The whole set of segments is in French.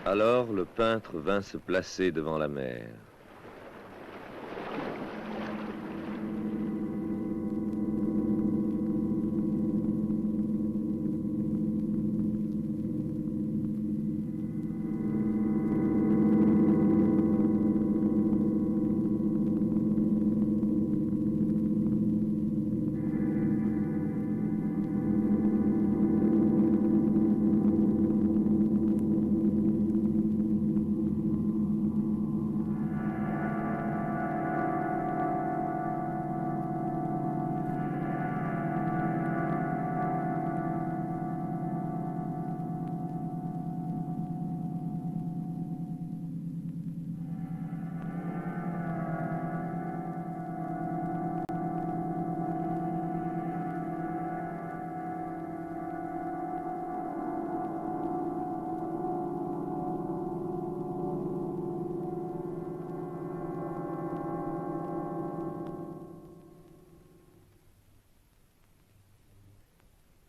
Alors le peintre vint se placer devant la mer.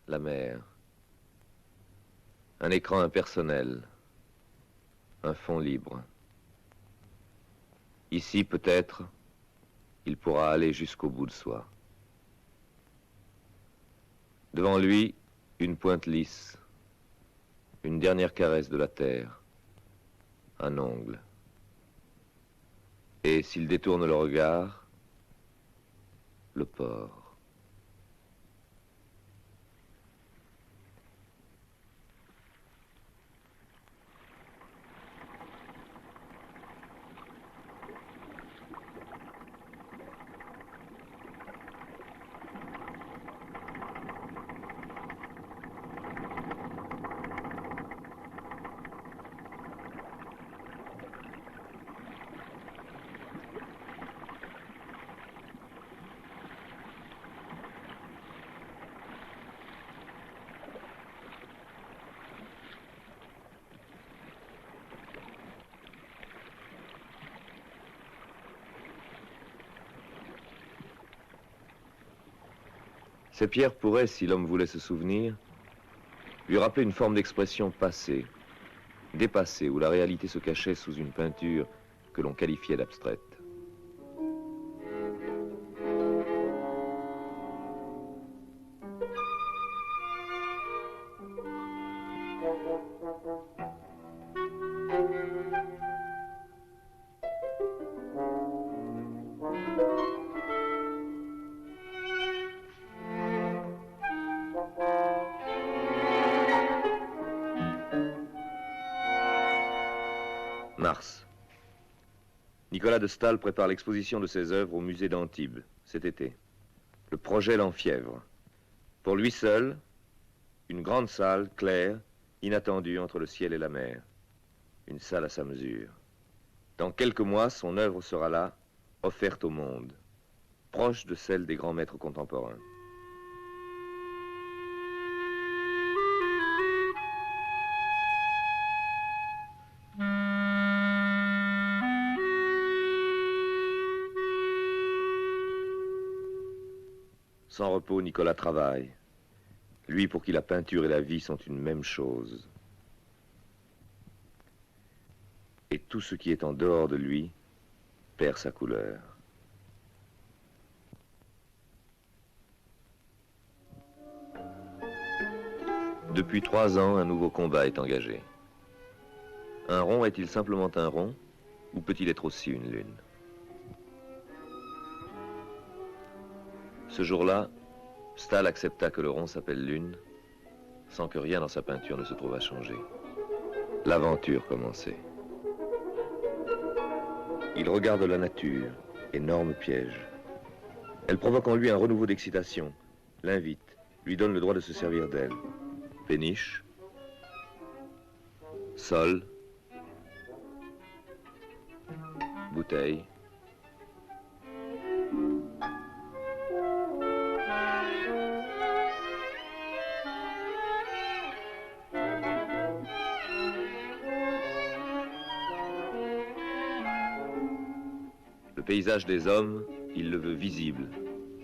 La mer. Un écran impersonnel. Un fond libre. Ici, peut-être, il pourra aller jusqu'au bout de soi. Devant lui, une pointe lisse. Une dernière caresse de la terre. Un ongle. Et s'il détourne le regard, le port. Ces pierres pourraient, si l'homme voulait se souvenir, lui rappeler une forme d'expression passée, dépassée, où la réalité se cachait sous une peinture que l'on qualifiait d'abstraite. Mars. Nicolas de Staël prépare l'exposition de ses œuvres au musée d'Antibes, cet été. Le projet l'enfièvre. Pour lui seul, une grande salle, claire, inattendue entre le ciel et la mer. Une salle à sa mesure. Dans quelques mois, son œuvre sera là, offerte au monde, proche de celle des grands maîtres contemporains. Sans repos, Nicolas travaille. Lui pour qui la peinture et la vie sont une même chose. Et tout ce qui est en dehors de lui perd sa couleur. Depuis 3 ans, un nouveau combat est engagé. Un rond est-il simplement un rond, ou peut-il être aussi une lune? Ce jour-là, Staël accepta que le rond s'appelle lune, sans que rien dans sa peinture ne se trouve à changer. L'aventure commençait. Il regarde la nature, énorme piège. Elle provoque en lui un renouveau d'excitation, l'invite, lui donne le droit de se servir d'elle. Péniche, sol, bouteille. Le paysage des hommes, il le veut visible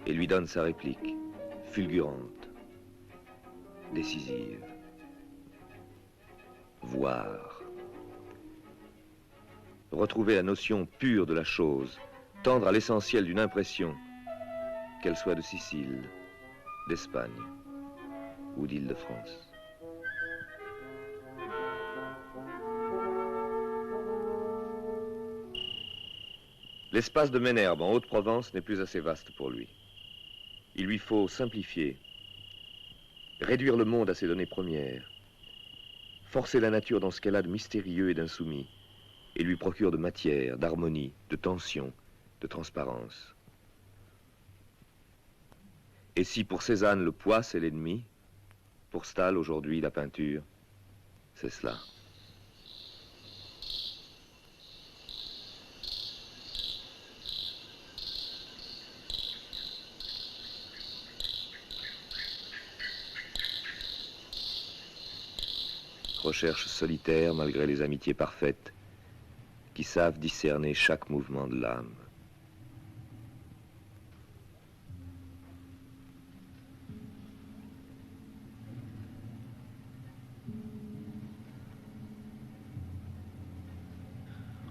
et lui donne sa réplique, fulgurante, décisive. Voir. retrouver la notion pure de la chose, tendre à l'essentiel d'une impression, qu'elle soit de Sicile, d'Espagne ou d'Île-de-France. L'espace de Ménherbe en Haute-Provence n'est plus assez vaste pour lui. Il lui faut simplifier, réduire le monde à ses données premières, forcer la nature dans ce qu'elle a de mystérieux et d'insoumis, et lui procure de matière, d'harmonie, de tension, de transparence. Et si pour Cézanne le poids c'est l'ennemi, pour Stahl aujourd'hui la peinture, c'est cela. Recherche solitaire malgré les amitiés parfaites qui savent discerner chaque mouvement de l'âme.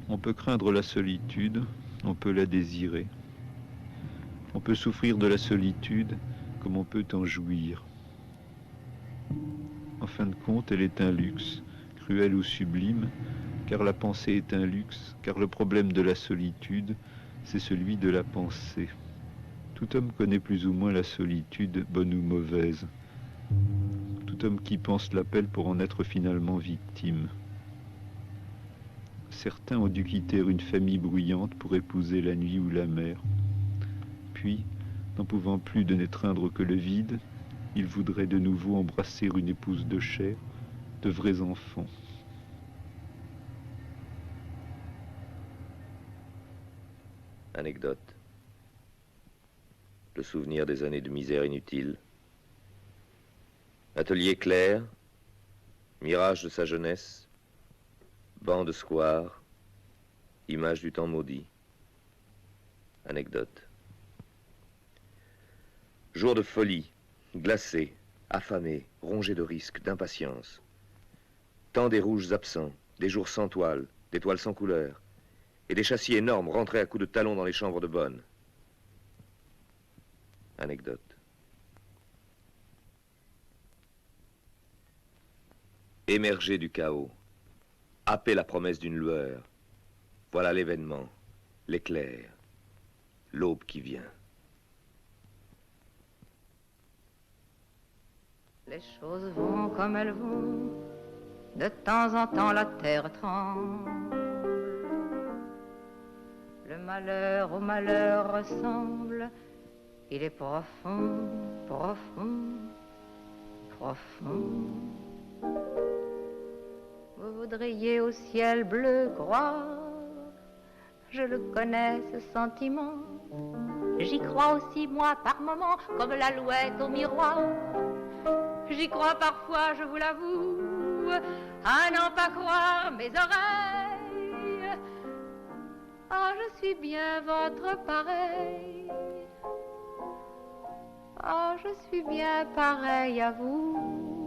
On peut craindre la solitude, on peut la désirer. On peut souffrir de la solitude comme on peut en jouir. En fin de compte, elle est un luxe, cruel ou sublime, car la pensée est un luxe, car le problème de la solitude, c'est celui de la pensée. Tout homme connaît plus ou moins la solitude, bonne ou mauvaise. Tout homme qui pense l'appelle pour en être finalement victime. Certains ont dû quitter une famille bruyante pour épouser la nuit ou la mer. Puis, n'en pouvant plus de n'étreindre que le vide, ils voudraient de nouveau embrasser une épouse de chair, de vrais enfants. Anecdote. Le souvenir des années de misère inutile. Atelier clair, mirage de sa jeunesse, banc de square, image du temps maudit. Anecdote. Jour de folie, glacé, affamé, rongé de risques, d'impatience. Temps des rouges absents, des jours sans toile, des toiles sans couleur, et des châssis énormes rentrés à coups de talons dans les chambres de bonne. Anecdote. Émerger du chaos, happer la promesse d'une lueur. Voilà l'événement, l'éclair, l'aube qui vient. Les choses vont comme elles vont, de temps en temps la terre tremble. Le malheur au malheur ressemble, il est profond, profond, profond. Vous voudriez au ciel bleu croire, je le connais ce sentiment. J'y crois aussi moi par moments, comme l'alouette au miroir. J'y crois parfois, je vous l'avoue, à n'en pas croire mes oreilles. Ah, je suis bien votre pareil. Ah, je suis bien pareil à vous.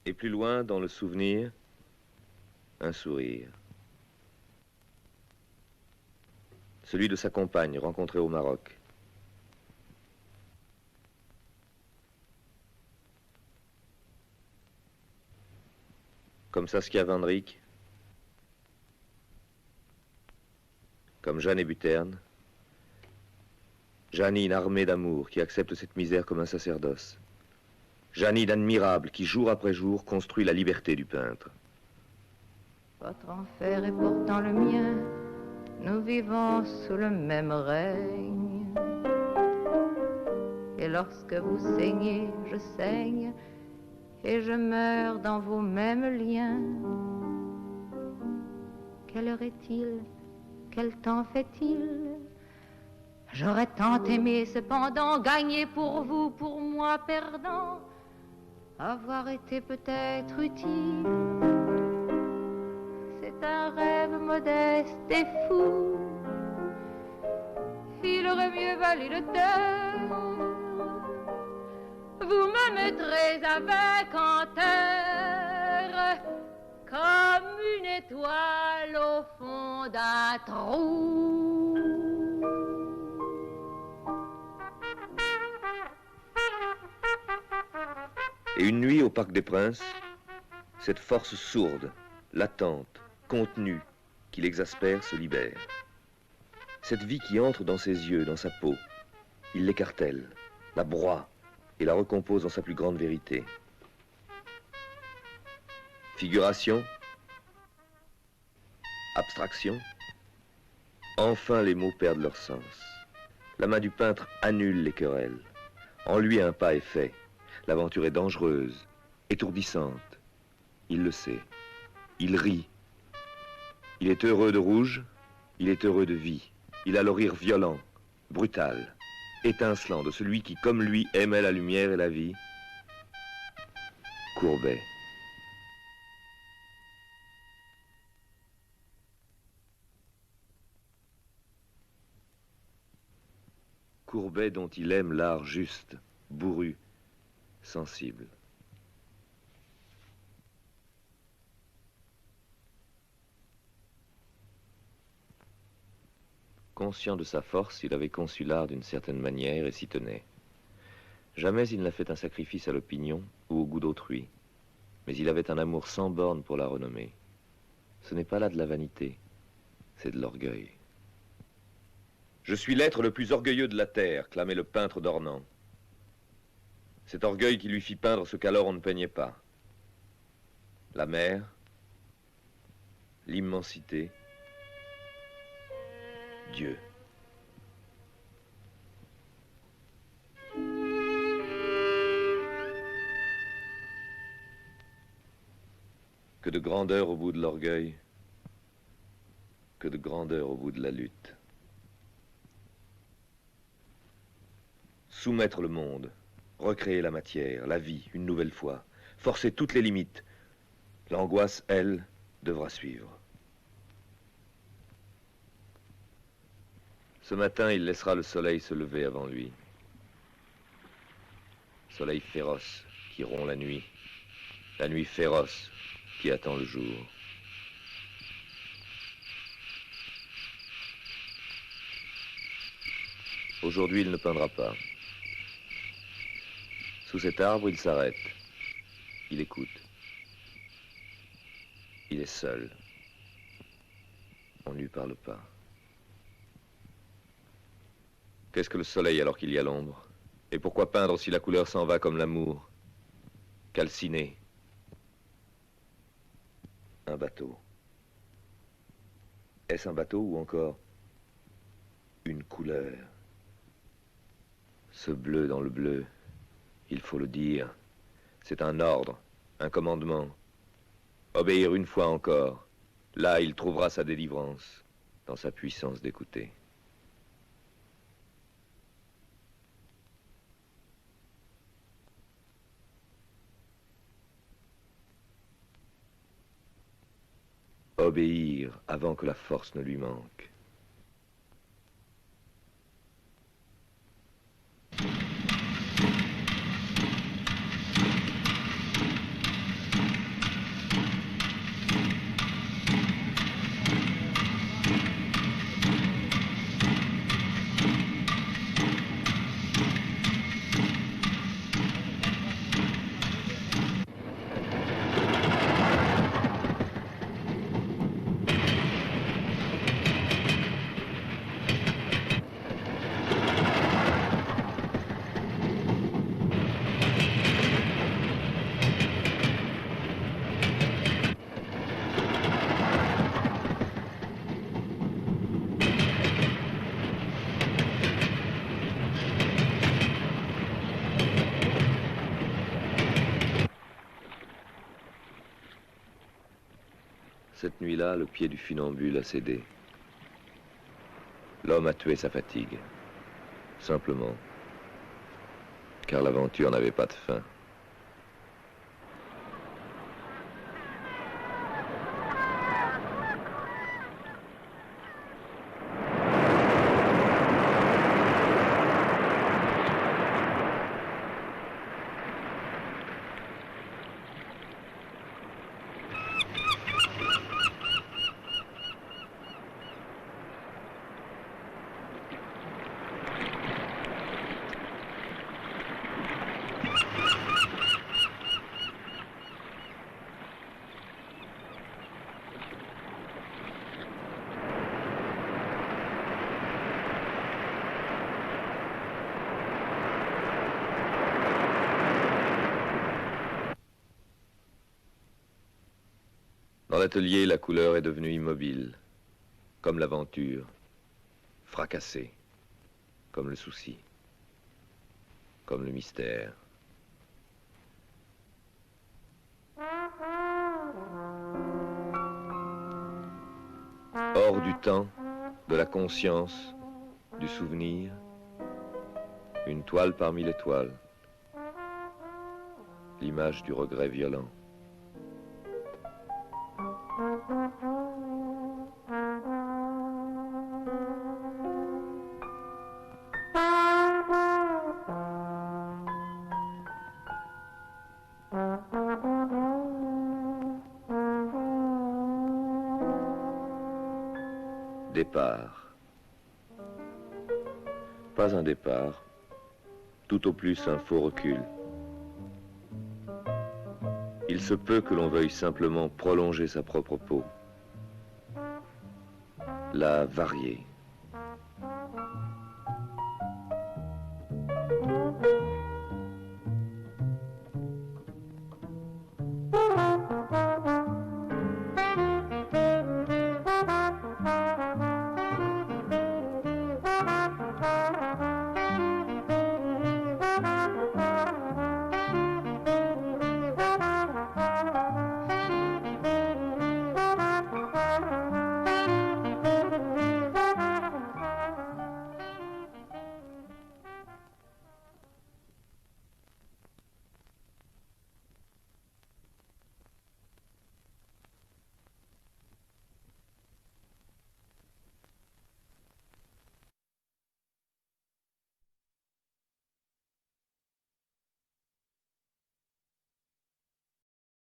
Et plus loin, dans le souvenir, un sourire. Celui de sa compagne rencontrée au Maroc. Comme Saskia Vandrick, comme Jeanne Hébuterne, Jeanine armée d'amour qui accepte cette misère comme un sacerdoce. Jeanine admirable qui, jour après jour, construit la liberté du peintre. Votre enfer est pourtant le mien, nous vivons sous le même règne. Et lorsque vous saignez, je saigne, et je meurs dans vos mêmes liens. Quelle heure est-il? Quel temps fait-il? J'aurais tant aimé cependant gagner pour vous, pour moi perdant, avoir été peut-être utile. C'est un rêve modeste et fou. Il aurait mieux valu le taire. Vous me mettrez avec en terre, comme une étoile au fond d'un trou. Et une nuit au Parc des Princes, cette force sourde, latente, contenue, qui l'exaspère, se libère. Cette vie qui entre dans ses yeux, dans sa peau, il l'écartèle, la broie et la recompose dans sa plus grande vérité. Figuration, abstraction, enfin les mots perdent leur sens. La main du peintre annule les querelles. En lui un pas est fait. L'aventure est dangereuse, étourdissante. Il le sait. Il rit. Il est heureux de rouge, il est heureux de vie. Il a le rire violent, brutal, étincelant de celui qui, comme lui, aimait la lumière et la vie. Courbet. Courbet dont il aime l'art juste, bourru, sensible. Conscient de sa force, il avait conçu l'art d'une certaine manière et s'y tenait. Jamais il n'a fait un sacrifice à l'opinion ou au goût d'autrui, mais il avait un amour sans borne pour la renommée. Ce n'est pas là de la vanité, c'est de l'orgueil. Je suis l'être le plus orgueilleux de la terre, clamait le peintre d'Ornans. Cet orgueil qui lui fit peindre ce qu'alors on ne peignait pas. La mer, l'immensité, Dieu. Que de grandeur au bout de l'orgueil, que de grandeur au bout de la lutte. Soumettre le monde, recréer la matière, la vie, une nouvelle fois, forcer toutes les limites. L'angoisse, elle, devra suivre. Ce matin, il laissera le soleil se lever avant lui. Soleil féroce qui rompt la nuit féroce qui attend le jour. Aujourd'hui, il ne peindra pas. Sous cet arbre, il s'arrête. Il écoute. Il est seul. On ne lui parle pas. Qu'est-ce que le soleil alors qu'il y a l'ombre? Et pourquoi peindre si la couleur s'en va comme l'amour? Calciné. Un bateau. Est-ce un bateau ou encore une couleur? Ce bleu dans le bleu, il faut le dire, c'est un ordre, un commandement. Obéir une fois encore, là il trouvera sa délivrance, dans sa puissance d'écouter. Obéir avant que la force ne lui manque. Cette nuit-là, le pied du funambule a cédé. L'homme a tué sa fatigue. simplement, car l'aventure n'avait pas de fin. Dans l'atelier, la couleur est devenue immobile, comme l'aventure, fracassée, comme le souci, comme le mystère. Hors du temps, de la conscience, du souvenir, une toile parmi les toiles, l'image du regret violent. Départ. Pas un départ, tout au plus un faux recul. Il se peut que l'on veuille simplement prolonger sa propre peau, la varier,